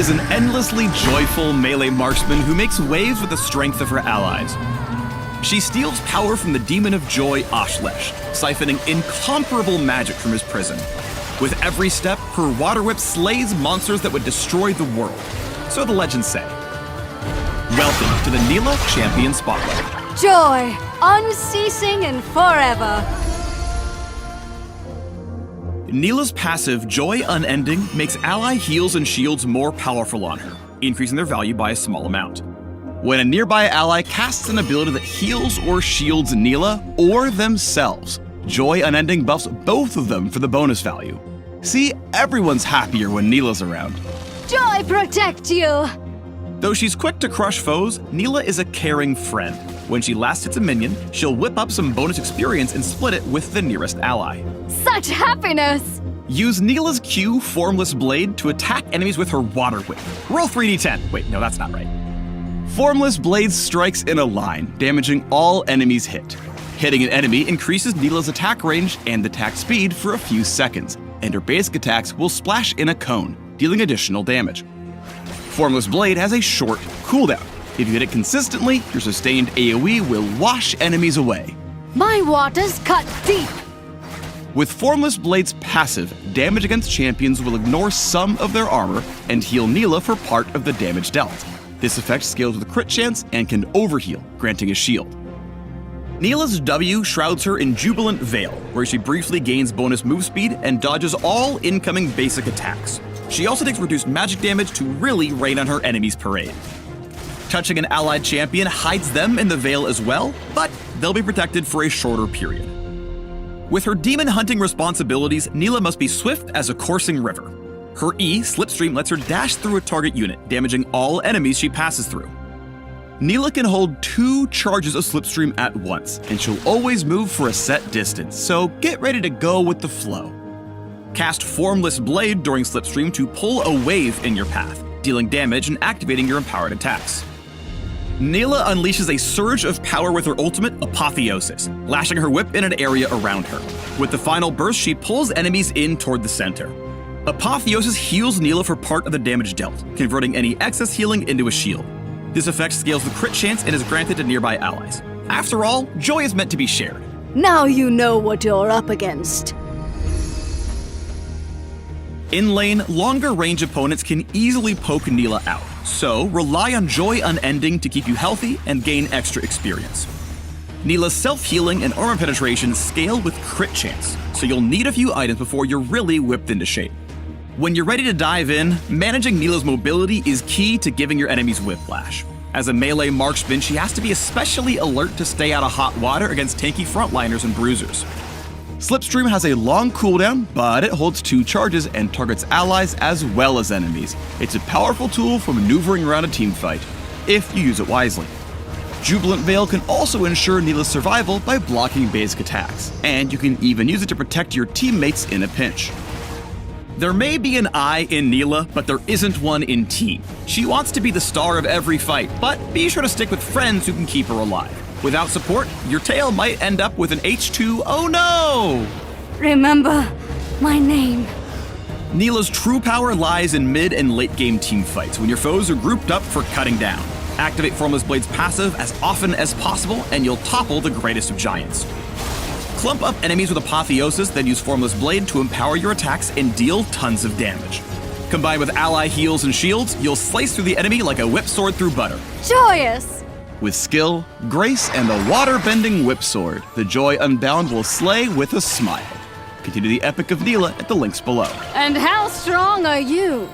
is an endlessly joyful melee marksman who makes waves with the strength of her allies. She steals power from the demon of joy, Ashlesh, siphoning incomparable magic from his prison. With every step, her water whip slays monsters that would destroy the world. So the legends say. Welcome to the Nilah Champion Spotlight. Joy, unceasing and forever. Nilah's passive, Joy Unending, makes ally heals and shields more powerful on her, increasing their value by a small amount. When a nearby ally casts an ability that heals or shields Nilah or themselves, Joy Unending buffs both of them for the bonus value. See, everyone's happier when Nilah's around. Joy protect you! Though she's quick to crush foes, Nilah is a caring friend. When she last hits a minion, she'll whip up some bonus experience and split it with the nearest ally. Such happiness! Use Nilah's Q, Formless Blade, to attack enemies with her water whip. Roll 3d10. Wait, no, that's not right. Formless Blade strikes in a line, damaging all enemies hit. Hitting an enemy increases Nilah's attack range and attack speed for a few seconds, and her basic attacks will splash in a cone, dealing additional damage. Formless Blade has a short cooldown. If you hit it consistently, your sustained AoE will wash enemies away. My waters cut deep! With Formless Blade's passive, damage against champions will ignore some of their armor and heal Nilah for part of the damage dealt. This effect scales with a crit chance and can overheal, granting a shield. Nilah's W shrouds her in Jubilant Veil, where she briefly gains bonus move speed and dodges all incoming basic attacks. She also takes reduced magic damage to really rain on her enemy's parade. Touching an allied champion hides them in the Veil as well, but they'll be protected for a shorter period. With her demon hunting responsibilities, Nilah must be swift as a coursing river. Her E, Slipstream, lets her dash through a target unit, damaging all enemies she passes through. Nilah can hold 2 charges of Slipstream at once, and she'll always move for a set distance, so get ready to go with the flow. Cast Formless Blade during Slipstream to pull a wave in your path, dealing damage and activating your empowered attacks. Nilah unleashes a surge of power with her ultimate, Apotheosis, lashing her whip in an area around her. With the final burst, she pulls enemies in toward the center. Apotheosis heals Nilah for part of the damage dealt, converting any excess healing into a shield. This effect scales the crit chance and is granted to nearby allies. After all, joy is meant to be shared. Now you know what you're up against. In lane, longer range opponents can easily poke Nilah out, so rely on Joy Unending to keep you healthy and gain extra experience. Nilah's self-healing and armor penetration scale with crit chance, so you'll need a few items before you're really whipped into shape. When you're ready to dive in, managing Nilah's mobility is key to giving your enemies whiplash. As a melee marksman, she has to be especially alert to stay out of hot water against tanky frontliners and bruisers. Slipstream has a long cooldown, but it holds 2 charges and targets allies as well as enemies. It's a powerful tool for maneuvering around a teamfight, if you use it wisely. Jubilant Veil can also ensure Nilah's survival by blocking basic attacks, and you can even use it to protect your teammates in a pinch. There may be an I in Nilah, but there isn't one in team. She wants to be the star of every fight, but be sure to stick with friends who can keep her alive. Without support, your tail might end up with an H2 oh no! Remember my name. Nilah's true power lies in mid and late game team fights when your foes are grouped up for cutting down. Activate Formless Blade's passive as often as possible and you'll topple the greatest of giants. Clump up enemies with Apotheosis, then use Formless Blade to empower your attacks and deal tons of damage. Combined with ally heals and shields, you'll slice through the enemy like a whip sword through butter. Joyous! With skill, grace, and a water-bending whip sword, the Joy Unbound will slay with a smile. Continue the epic of Nilah at the links below. And how strong are you?